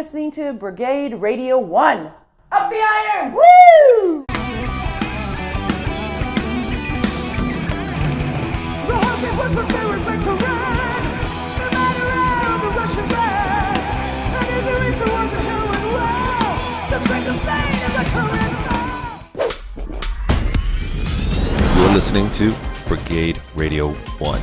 listening to Brigade-Radio-One. Up the irons! The Woo! Harvey was my favorite veteran. No matter how the Russian rats. And his eraser was a heroin well. The strength of Spain is a current. You're listening to Brigade-Radio-One.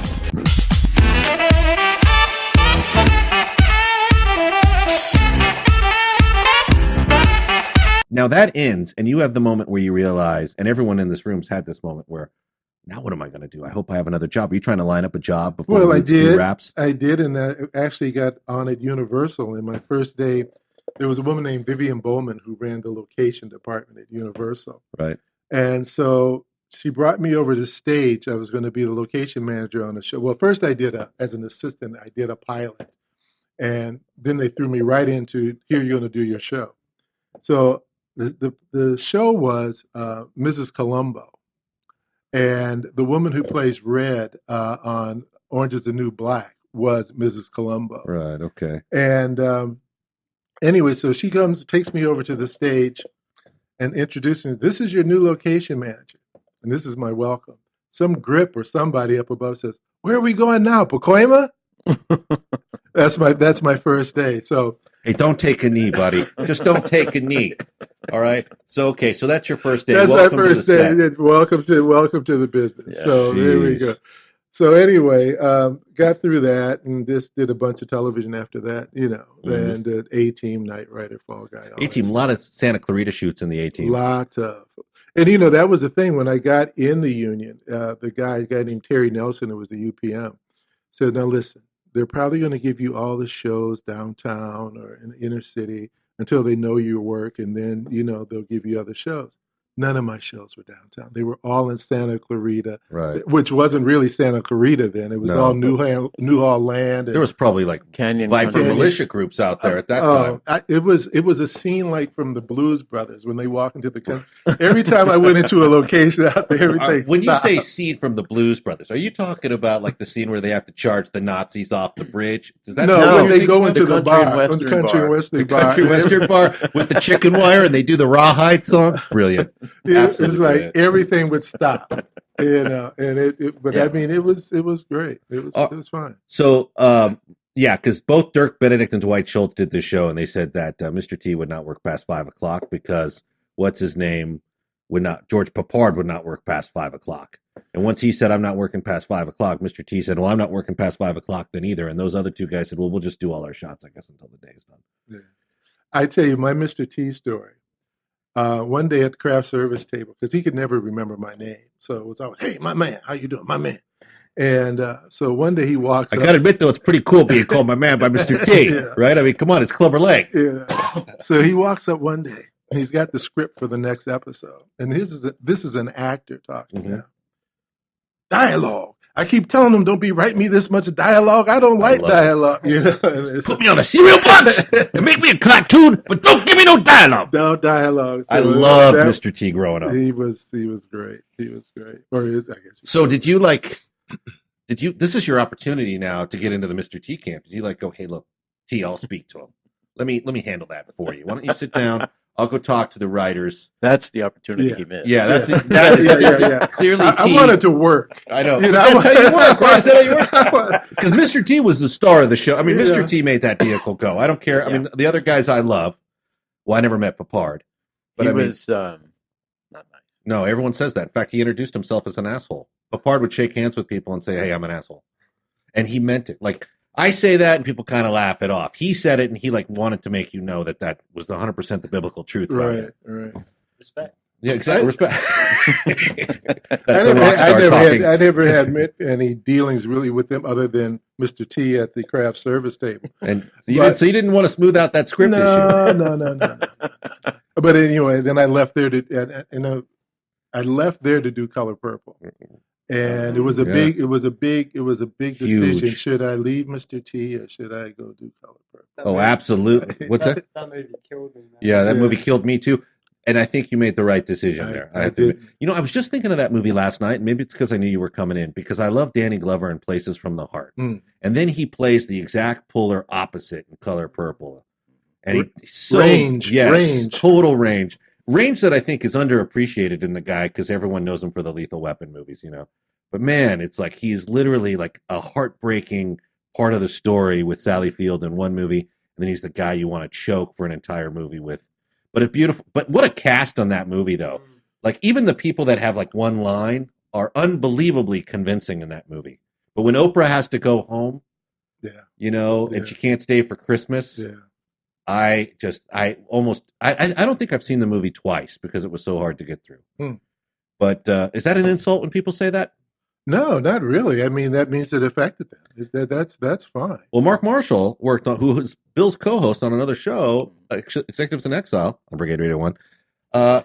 Now that ends, and you have the moment where you realize, and everyone in this room's had this moment where, now what am I going to do? I hope I have another job. Are you trying to line up a job before I Roots 2 did. wraps? I did, and I actually got on at Universal. In my first day, there was a woman named Vivian Bowman who ran the location department at Universal. Right. And so she brought me over to stage. I was going to be the location manager on the show. Well, first I did, as an assistant, I did a pilot. And then they threw me right into, here, you're going to do your show. So the show was Mrs. Columbo. And the woman who plays Red on Orange is the New Black was Mrs. Columbo. Right, okay. And anyway, so she comes, takes me over to the stage and introduces me. This is your new location manager. And this is my welcome. Some grip or somebody up above says, where are we going now, Pacoima? That's my first day. So hey, don't take a knee, buddy. Just don't take a knee. All right. So okay, so that's your first day. That's welcome my first to the day. set. Welcome to the business. Yeah, so there we jeez. go. So anyway, got through that and just did a bunch of television after that, and did A-Team, Night Rider, Fall Guy. A-Team, a lot of Santa Clarita shoots in the A-Team. Lot of. And that was the thing when I got in the union, a guy named Terry Nelson, who was the UPM, said, now listen, they're probably going to give you all the shows downtown or in the inner city until they know your work, and then, they'll give you other shows. None of my shows were downtown. They were all in Santa Clarita, Right. which wasn't really Santa Clarita then. It was all Newhall land. There was probably like Canyon Viper Country. militia groups out there at that time. It was a scene like from the Blues Brothers when they walk into the country. Every time I went into a location out there, everything When you stopped. say scene from the Blues Brothers, are you talking about like the scene where they have to charge the Nazis off the bridge? Is that when they go into the the country and bar, western the country and bar. western the bar, country western bar with the chicken wire and they do the Rawhide song? Brilliant. It's Absolutely like brilliant. everything would stop, and but Yeah. I mean, it was great. It was fine. So, because both Dirk Benedict and Dwight Schultz did this show, and they said that Mr. T would not work past 5 o'clock because George Papard would not work past 5 o'clock. And once he said, I'm not working past 5 o'clock, Mr. T said, well, I'm not working past 5 o'clock then either. And those other two guys said, well, we'll just do all our shots, I guess, until the day is done. Yeah. I tell you my Mr. T story. One day at the craft service table, because he could never remember my name, so it was always, "Hey, my man, how you doing, my man?" And so one day he walks. I got to admit, though, it's pretty cool being called my man by Mr. T, Yeah. right? I mean, come on, it's Clubber Lang. Yeah. So he walks up one day, and he's got the script for the next episode, and this is an actor talking Mhm. now. Dialogue. I keep telling him, don't be writing me this much dialogue. I don't like love it. dialogue. And it's- Put me on a cereal box and make me a cartoon, but don't give me no dialogue. No dialogue. I So loved that- Mr. T growing up. He was great. He was great. Or is, I guess. So this is your opportunity now to get into the Mr. T camp. Did you go, hey, look, T, I'll speak to him. Let me handle that for you. Why don't you sit down? I'll go talk to the writers. That's the opportunity Yeah. he missed. Yeah, that is Yeah. clearly I T. wanted to work. I know. You know, That's how you work, right? Is that how you I work? want- Because Mr. T was the star of the show. I mean, Yeah. Mr. T made that vehicle go. I don't care. I mean, the other guys I love. Well, I never met Papard. But He I mean, was not nice. no, everyone says that. In fact, he introduced himself as an asshole. Papard would shake hands with people and say, hey, I'm an asshole. And he meant it. Like, I say that and people kind of laugh it off. He said it and he wanted to make you know that was the 100% the biblical truth. about it. Right. Respect. Yeah, exactly. Respect. That's I the rock star talking. I never had any dealings really with them other than Mr. T at the craft service table. And so you didn't want to smooth out that script issue. No. But anyway, then I left there to do Color Purple, and it was a big decision. Huge. Should I leave Mr. T or should I go do Color Purple? Oh, absolutely. What's that? That movie killed me, man. Yeah, that Yeah. movie killed me too. And I think you made the right decision there. I have to admit. I was just thinking of that movie last night. Maybe it's because I knew you were coming in, because I love Danny Glover in Places from the Heart. Mm. And then he plays the exact polar opposite in Color Purple. And he's so Range, yes, range. total range that I think is underappreciated in the guy because everyone knows him for the Lethal Weapon movies, you know. But man, it's like he's literally like a heartbreaking part of the story with Sally Field in one movie, and then he's the guy you want to choke for an entire movie with. But what a cast on that movie though. Like even the people that have like one line are unbelievably convincing in that movie. But when Oprah has to go home, you know, and she can't stay for Christmas, I don't think I've seen the movie twice because it was so hard to get through. But is that an insult when people say that? No, not really. I mean, that means it affected them. That's fine. Well, Mark Marshall worked on, who was Bill's co-host on another show, Executives in Exile on Brigade-Radio-One.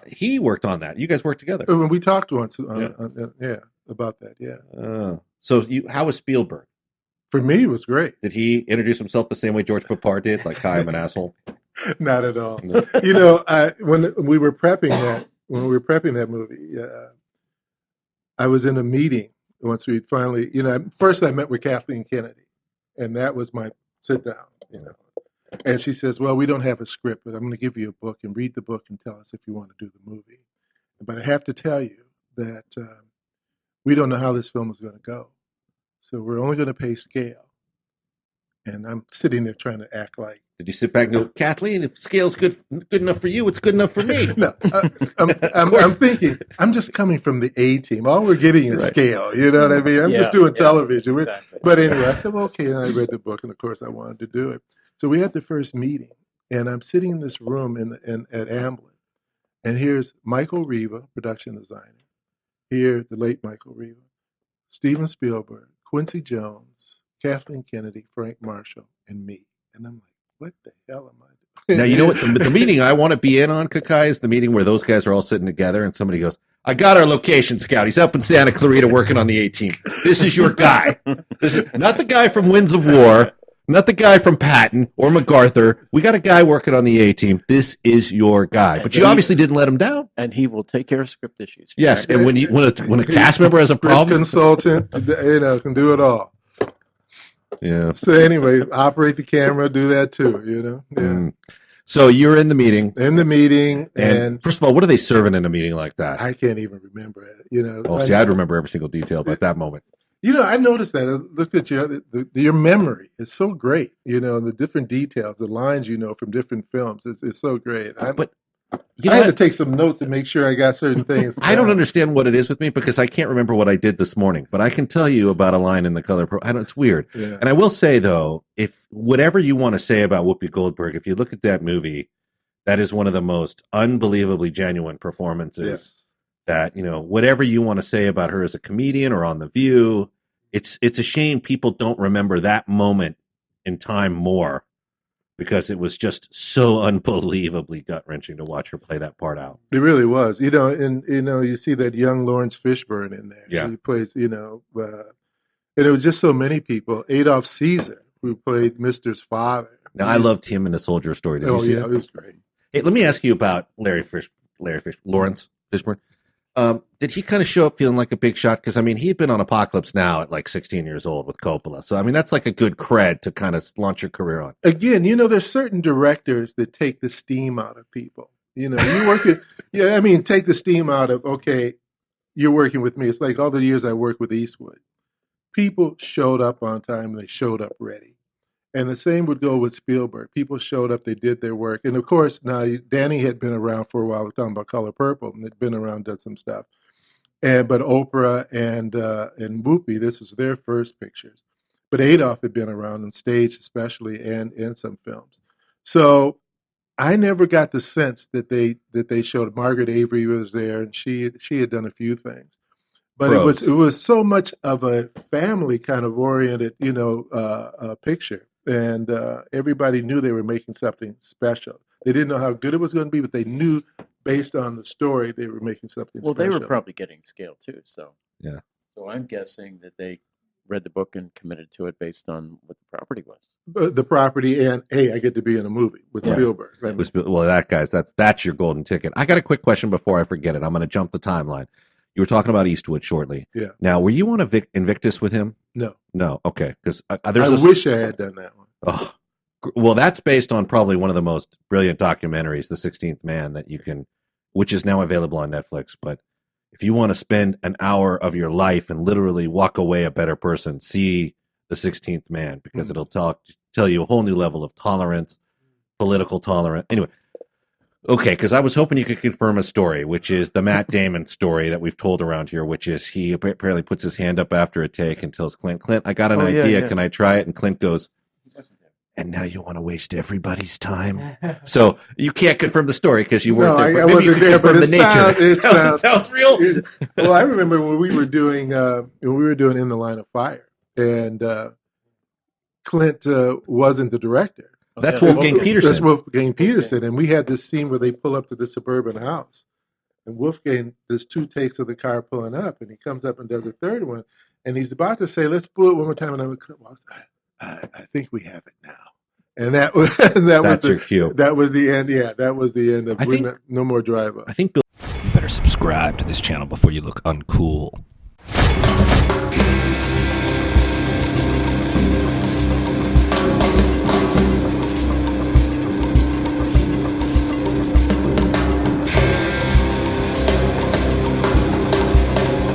He worked on that. You guys worked together. When we talked once, about that. Yeah. So how was Spielberg? For me, it was great. Did he introduce himself the same way George Papard did? Like, hi, I'm an asshole. Not at all. No. You know, when we were prepping that movie, I was in a meeting once we finally, you know, first I met with Kathleen Kennedy, and that was my sit down, you know. And she says, well, we don't have a script, but I'm going to give you a book and read the book and tell us if you want to do the movie. But I have to tell you that we don't know how this film is going to go. So we're only going to pay scale. And I'm sitting there trying to act like. Did you sit back and go, Kathleen, if scale's good enough for you, it's good enough for me? No, I'm thinking, I'm just coming from the A team. All we're getting is scale. You know what I mean? I'm just doing television. Exactly. But anyway, I said, well, okay. And I read the book, and of course I wanted to do it. So we had the first meeting, and I'm sitting in this room at Amblin, and here's Michael Riva, production designer. Here, the late Michael Riva, Steven Spielberg, Quincy Jones, Kathleen Kennedy, Frank Marshall, and me. And I'm like, what the hell am I doing? Now, you know what? The meeting I want to be in on, Kakai, is the meeting where those guys are all sitting together and somebody goes, I got our location scout. He's up in Santa Clarita working on the A-Team. This is your guy. This is not the guy from Winds of War, not the guy from Patton or MacArthur. We got a guy working on the A-Team. This is your guy. But you obviously didn't let him down. And he will take care of script issues. Yes, and when a cast member has a problem, consultant, you know, can do it all. Yeah. So anyway, operate the camera, do that too, you know. Yeah. So you're in the meeting. And first of all, what are they serving in a meeting like that? I can't even remember it, you know. Oh, see, I'd remember every single detail about that moment. You know, I noticed that. I looked at your memory. It's so great, you know, the different details, the lines you know from different films. It's so great. I had to take some notes and make sure I got certain things. I don't understand what it is with me because I can't remember what I did this morning, but I can tell you about a line in The Color Purple. It's weird. Yeah. And I will say, though, if whatever you want to say about Whoopi Goldberg, if you look at that movie, that is one of the most unbelievably genuine performances that, you know, whatever you want to say about her as a comedian or on The View, it's a shame people don't remember that moment in time more. Because it was just so unbelievably gut-wrenching to watch her play that part out. It really was. You know, and you know, you see that young Lawrence Fishburne in there. Yeah. He plays, you know, and it was just so many people. Adolph Caesar, who played Mister's father. Now, I loved him in A Soldier Story. Did you see it was great. Hey, let me ask you about Lawrence Fishburne. Did he kind of show up feeling like a big shot? Because, I mean, he'd been on Apocalypse Now at like 16 years old with Coppola. So, I mean, that's like a good cred to kind of launch your career on. Again, you know, there's certain directors that take the steam out of people. You know, you work it, take the steam out of, okay, you're working with me. It's like all the years I worked with Eastwood. People showed up on time. They showed up ready. And the same would go with Spielberg. People showed up, they did their work. And of course, now Danny had been around for a while. We're talking about Color Purple, and they'd been around, done some stuff. But Oprah and Whoopi, this was their first pictures. But Adolph had been around on stage, especially, and in some films. So I never got the sense that they showed. Margaret Avery was there, and she had done a few things. But it was so much of a family kind of oriented, you know, picture. And everybody knew they were making something special. They didn't know how good it was going to be, but they knew based on the story they were making something special. Well, they were probably getting scale too. So yeah. So I'm guessing that they read the book and committed to it based on what the property was. The property and, hey, I get to be in a movie with Spielberg. Right? Well, that's your golden ticket. I got a quick question before I forget it. I'm going to jump the timeline. You were talking about Eastwood shortly. Yeah. Now, were you on Invictus with him? No. No. Okay. Because I wish I had done that one. Oh, Well, that's based on probably one of the most brilliant documentaries, The 16th Man, that you can, which is now available on Netflix. But if you want to spend an hour of your life and literally walk away a better person, see The 16th Man, because it'll tell you a whole new level of tolerance, political tolerance. Anyway, okay, because I was hoping you could confirm a story, which is the Matt Damon story that we've told around here, which is he apparently puts his hand up after a take and tells Clint, I got an idea. Yeah. Can I try it? And Clint goes, and now you want to waste everybody's time. So you can't confirm the story because you weren't there. Maybe you could confirm the nature. It sounds real. Well, I remember when we were doing In the Line of Fire, and Clint wasn't the director. That's Wolfgang Peterson. That's Wolfgang Peterson, and we had this scene where they pull up to the suburban house, and Wolfgang does 2 takes of the car pulling up, and he comes up and does a third one, and he's about to say, "Let's pull it one more time," and Clint walks, I think we have it now. And that was your cue. That was the end. Yeah, that was the end of No More Drive Up. I think you better subscribe to this channel before you look uncool.